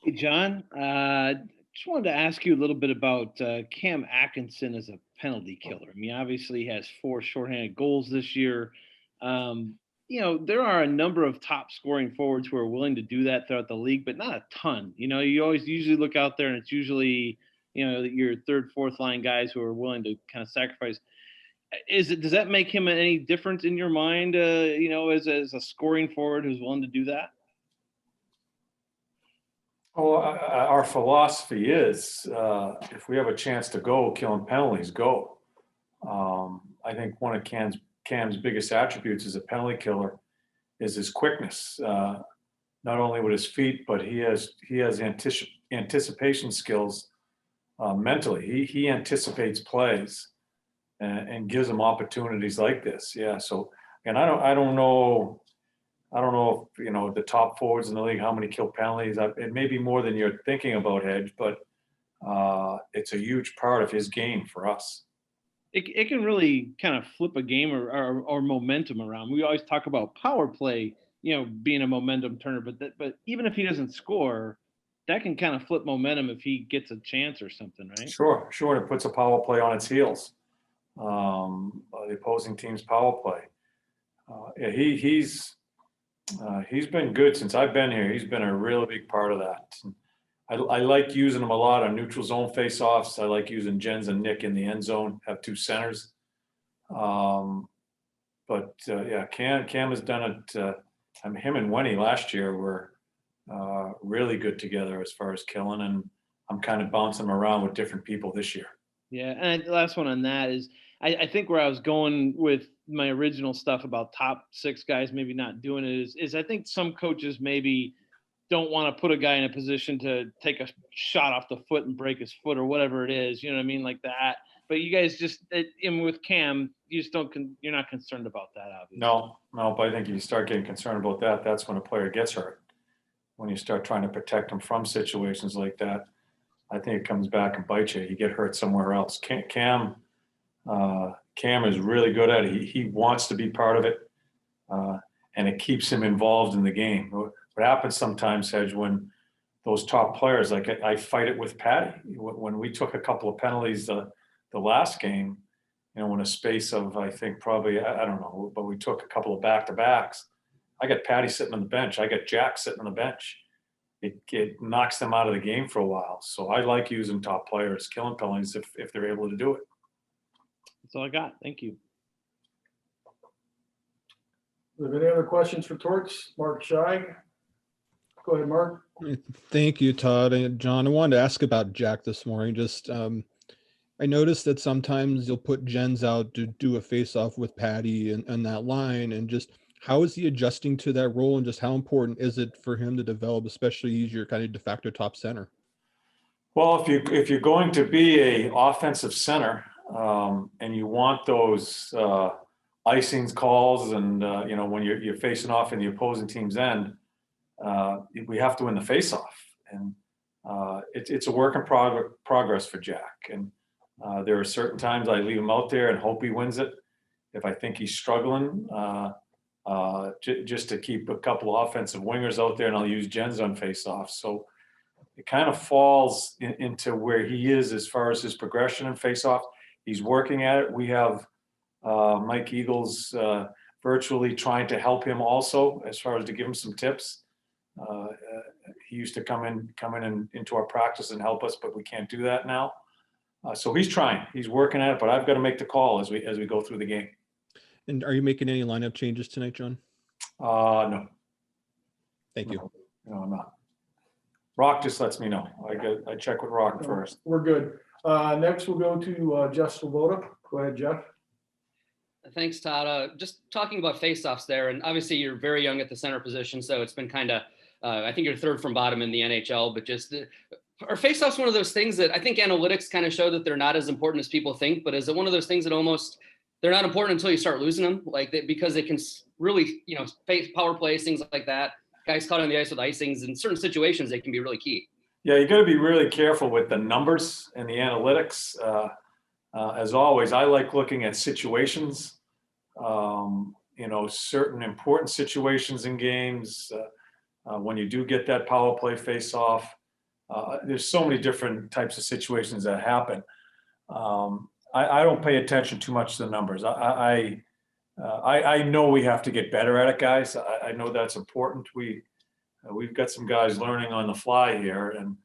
Hey, John. Just wanted to ask you a little bit about Cam Atkinson as a penalty killer. I mean, obviously he has four shorthanded goals this year. Um, there are a number of top scoring forwards who are willing to do that throughout the league, but not a ton. You always usually look out there and it's usually, your third, fourth line guys who are willing to kind of sacrifice. Does that make him any different in your mind, as a scoring forward who's willing to do that? Oh, our philosophy is if we have a chance to go killing penalties, go. I think one of Cam's biggest attributes as a penalty killer is his quickness. Not only with his feet, but he has anticipation skills mentally. He anticipates plays and gives them opportunities like this. Yeah. So, and I don't know if the top forwards in the league how many kill penalties. It may be more than you're thinking about, Hedge, but it's a huge part of his game for us. It can really kind of flip a game or momentum around. We always talk about power play, being a momentum turner, but even if he doesn't score, that can kind of flip momentum if he gets a chance or something, right? Sure, sure. And it puts a power play on its heels. The opposing team's power play. Yeah, he's been good since I've been here. He's been a really big part of that. I like using him a lot on neutral zone face-offs. I like using Jens and Nick in the end zone. Have two centers. Um, but yeah, Cam has done it. Him and Wenny last year were really good together as far as killing, and I'm kind of bouncing them around with different people this year. Yeah, and the last one on that is I think where I was going with my original stuff about top six guys maybe not doing it is I think some coaches maybe don't want to put a guy in a position to take a shot off the foot and break his foot or whatever it is. You know what I mean, like that. But you guys and with Cam, you just don't. You're not concerned about that, obviously. No, no, but I think if you start getting concerned about that, that's when a player gets hurt. When you start trying to protect them from situations like that, I think it comes back and bites you. You get hurt somewhere else. Cam is really good at it. He wants to be part of it, uh, and it keeps him involved in the game. What happens sometimes, Hedge, when those top players, like I fight it with Patty. When we took a couple of penalties the last game, in a space of, I think probably, I don't know, but we took a couple of back-to-backs. I got Patty sitting on the bench. I got Jack sitting on the bench. It knocks them out of the game for a while. So I like using top players, killing penalties if they're able to do it. That's all I got. Thank you. Do we have any other questions for Torts? Mark Scheig? Go ahead, Mark. Thank you, Todd and John. I wanted to ask about Jack this morning. Just I noticed that sometimes you'll put Jens out to do a face-off with Patty and that line, and just how is he adjusting to that role, and just how important is it for him to develop, especially as your kind of de facto top center? Well, if you're going to be a offensive center and you want those icings calls, and when you're facing off in the opposing team's end, we have to win the face-off, and it's a work in progress for Jack. And there are certain times I leave him out there and hope he wins it. If I think he's struggling, just to keep a couple of offensive wingers out there, and I'll use Jens on face-off. So it kind of falls into where he is as far as his progression in face-off. He's working at it. We have Mike Eagles virtually trying to help him also, as far as to give him some tips. He used to come in into our practice and help us, but we can't do that now. So he's trying. He's working at it, but I've got to make the call as we go through the game. And are you making any lineup changes tonight, John? No. Thank you. No, I'm not. Rock just lets me know. I check with Rock first. We're good. Next, we'll go to Jeff Svoboda. Go ahead, Jeff. Thanks, Todd. Just talking about faceoffs there, and obviously you're very young at the center position, so it's been kind of, I think you're third from bottom in the NHL, but just are faceoffs one of those things that I think analytics kind of show that they're not as important as people think, but is it one of those things that almost they're not important until you start losing them, because they can really, face power plays, things like that. Guys caught on the ice with icings in certain situations, they can be really key. Yeah, you got to be really careful with the numbers and the analytics. As always, I like looking at situations, certain important situations in games. When you do get that power play face-off, There's so many different types of situations that happen. I don't pay attention too much to the numbers. I know we have to get better at it, guys. I know that's important. We've got some guys learning on the fly here, and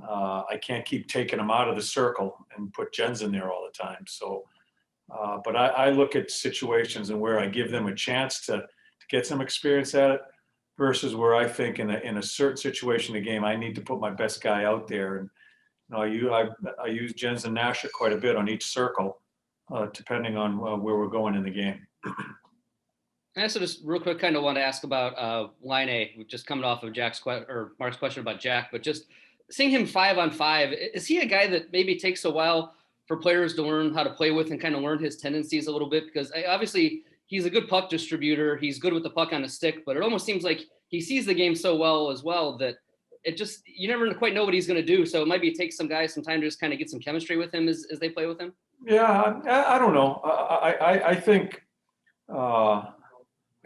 I can't keep taking them out of the circle and put Jens in there all the time. So, but I look at situations and where I give them a chance to get some experience at it, versus where I think in a certain situation in the game I need to put my best guy out there. And I use Jens and Nasher quite a bit on each circle, depending on where we're going in the game. I also just real quick kind of want to ask about line A, just coming off of Mark's question about Jack, but just seeing him 5-on-5, is he a guy that maybe takes a while for players to learn how to play with and kind of learn his tendencies a little bit? Because obviously he's a good puck distributor. He's good with the puck on a stick, but it almost seems like he sees the game so well as well that you never quite know what he's going to do. So it might take some guys some time to just kind of get some chemistry with him as they play with him. Yeah, I don't know. I think, I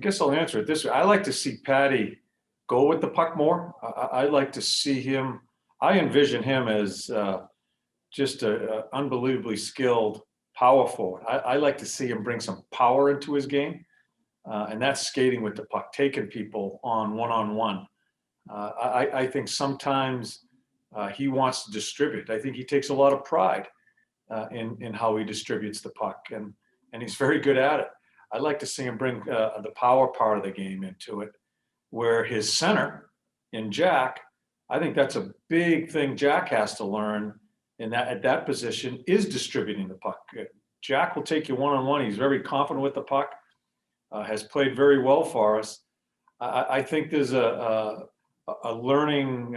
guess I'll answer it this way. I like to see Patty go with the puck more. I like to see him. I envision him as just a unbelievably skilled power forward. I like to see him bring some power into his game, and that's skating with the puck, taking people on one-on-one. I think sometimes he wants to distribute. I think he takes a lot of pride in how he distributes the puck, and he's very good at it. I'd like to see him bring the power part of the game into it, where his center in Jack, I think that's a big thing Jack has to learn at that position, is distributing the puck. Jack will take you one-on-one. He's very confident with the puck, has played very well for us. I think there's a learning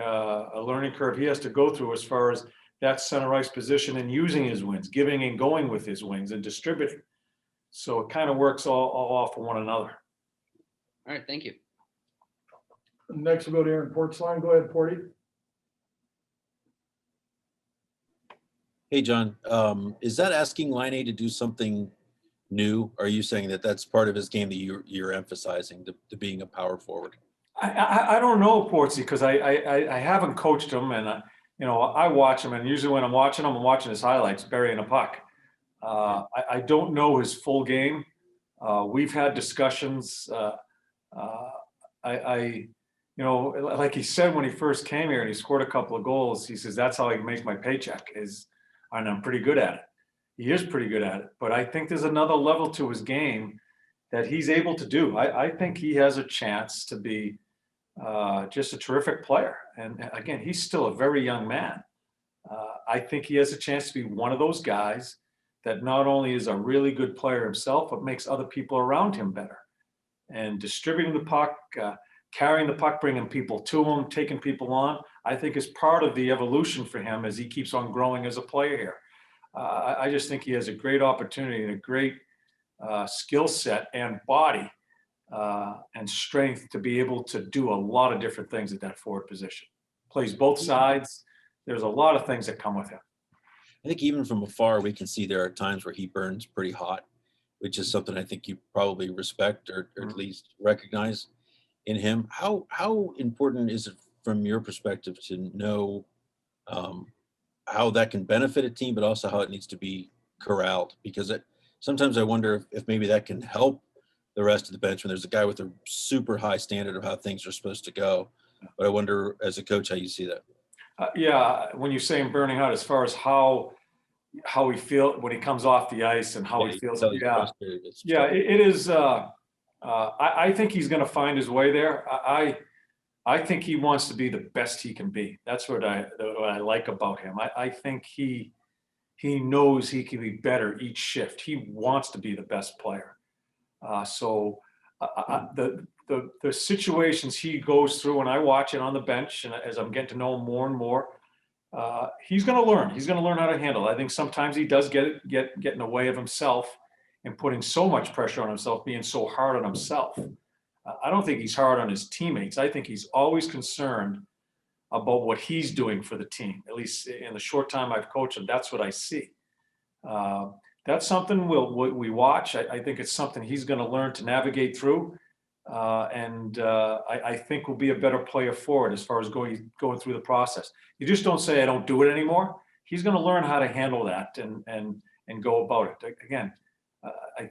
curve he has to go through as far as that center ice position and using his wings, giving and going with his wings and distributing. So it kind of works all off of one another. All right, thank you. Next we'll go to Aaron Portzline. Go ahead, Porty. Hey, John, is that asking Line A to do something new? Are you saying that that's part of his game that you're emphasizing, to being a power forward? I don't know, Portsy, because I haven't coached him, and I watch him, and usually when I'm watching him, I'm watching his highlights, burying a puck. I don't know his full game. We've had discussions. Like he said when he first came here and he scored a couple of goals, he says, that's how I make my paycheck, and I'm pretty good at it. He is pretty good at it, but I think there's another level to his game that he's able to do. I think he has a chance to be just a terrific player. And again, he's still a very young man. I think he has a chance to be one of those guys that not only is a really good player himself, but makes other people around him better. And distributing the puck, carrying the puck, bringing people to him, taking people on, I think is part of the evolution for him as he keeps on growing as a player here. I just think he has a great opportunity and a great skill set and body and strength to be able to do a lot of different things at that forward position. Plays both sides. There's a lot of things that come with him. I think even from afar, we can see there are times where he burns pretty hot, which is something I think you probably respect or at least recognize in him. How important is it from your perspective to know how that can benefit a team, but also how it needs to be corralled? Because sometimes I wonder if maybe that can help the rest of the bench when there's a guy with a super high standard of how things are supposed to go. But I wonder, as a coach, how you see that. Yeah, when you're saying burning hot, as far as how he feels when he comes off the ice and how he feels, yeah, it is. I think he's going to find his way there. I think he wants to be the best he can be. That's what I like about him. I think he knows he can be better each shift. He wants to be the best player. The situations he goes through, and I watch it on the bench, and as I'm getting to know him more and more, he's going to learn. He's going to learn how to handle it. I think sometimes he does get in the way of himself and putting so much pressure on himself, being so hard on himself. I don't think he's hard on his teammates. I think he's always concerned about what he's doing for the team. At least in the short time I've coached him, that's what I see. That's something we watch. I think it's something he's going to learn to navigate through. I think will be a better player for it as far as going through the process. You just don't say, I don't do it anymore. He's going to learn how to handle that and go about it. Again,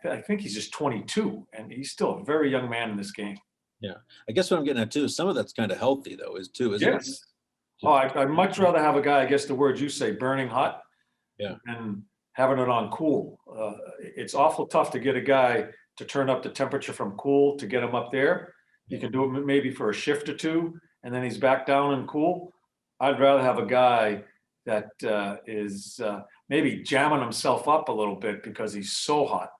I think he's just 22, and he's still a very young man in this game. Yeah, I guess what I'm getting at too, some of that's kind of healthy though, isn't it? Yes. Oh, I'd much rather have a guy, I guess the word you say, burning hot, Yeah. and having it on cool. It's awful tough to get a guy to turn up the temperature from cool to get him up there. You can do it maybe for a shift or two, and then he's back down and cool. I'd rather have a guy that is maybe jamming himself up a little bit because he's so hot,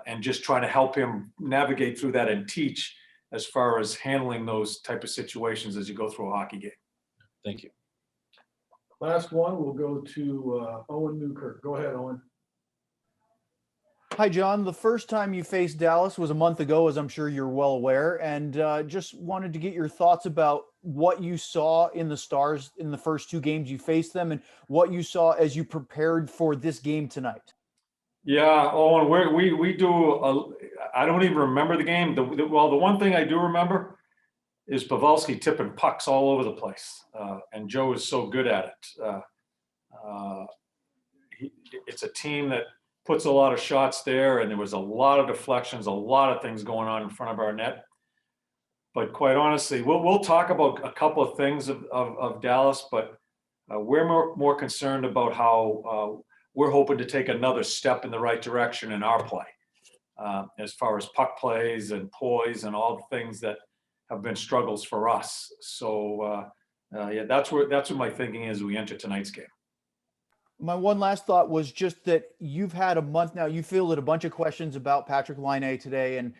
and just trying to help him navigate through that and teach as far as handling those type of situations as you go through a hockey game. Thank you. Last one, we'll go to Owen Newkirk. Go ahead, Owen. Hi, John. The first time you faced Dallas was a month ago, as I'm sure you're well aware, and just wanted to get your thoughts about what you saw in the Stars in the first two games you faced them and what you saw as you prepared for this game tonight. Yeah, Owen, we do. I don't even remember the game. The one thing I do remember is Pavelski tipping pucks all over the place, and Joe is so good at it. It's a team that puts a lot of shots there, and there was a lot of deflections, a lot of things going on in front of our net. But quite honestly, we'll talk about a couple of things of Dallas, but we're more concerned about how we're hoping to take another step in the right direction in our play, as far as puck plays and poise and all the things that have been struggles for us. So yeah, that's what my thinking is as we enter tonight's game. My one last thought was just that you've had a month now. You fielded a bunch of questions about Patrick Laine today, and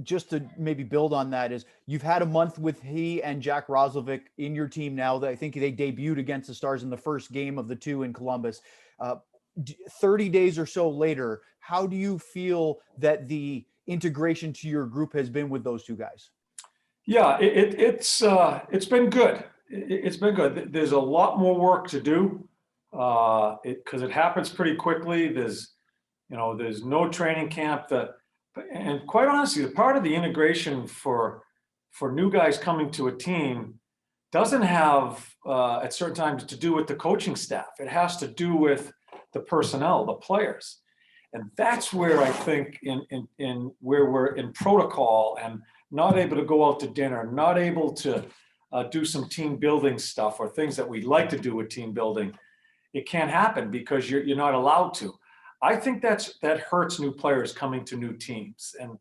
just to maybe build on that is you've had a month with he and Jack Roslovic in your team now. That I think they debuted against the Stars in the first game of the two in Columbus. 30 days or so later, how do you feel that the integration to your group has been with those two guys? Yeah, it's been good. It's been good. There's a lot more work to do. Because it happens pretty quickly. There's no training camp and quite honestly, the part of the integration for new guys coming to a team doesn't have at certain times to do with the coaching staff. It has to do with the personnel, the players. And that's where I think in where we're in protocol and not able to go out to dinner, not able to do some team building stuff or things that we'd like to do with team building. It can't happen because you're not allowed to. I think that hurts new players coming to new teams. And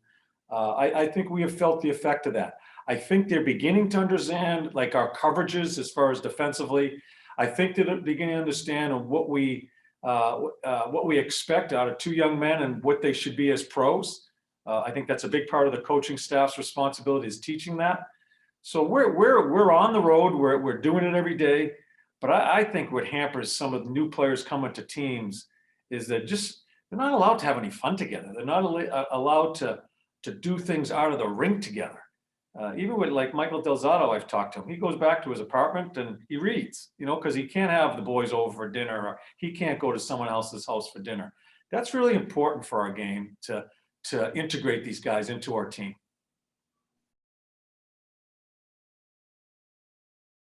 I think we have felt the effect of that. I think they're beginning to understand like our coverages as far as defensively. I think they're beginning to understand what we expect out of two young men and what they should be as pros. I think that's a big part of the coaching staff's responsibility is teaching that. So we're on the road. We're doing it every day. But I think what hampers some of the new players coming to teams is that they're not allowed to have any fun together. They're not allowed to do things out of the rink together. Even with like Michael Delzato, I've talked to him. He goes back to his apartment and he reads, because he can't have the boys over for dinner or he can't go to someone else's house for dinner. That's really important for our game to integrate these guys into our team.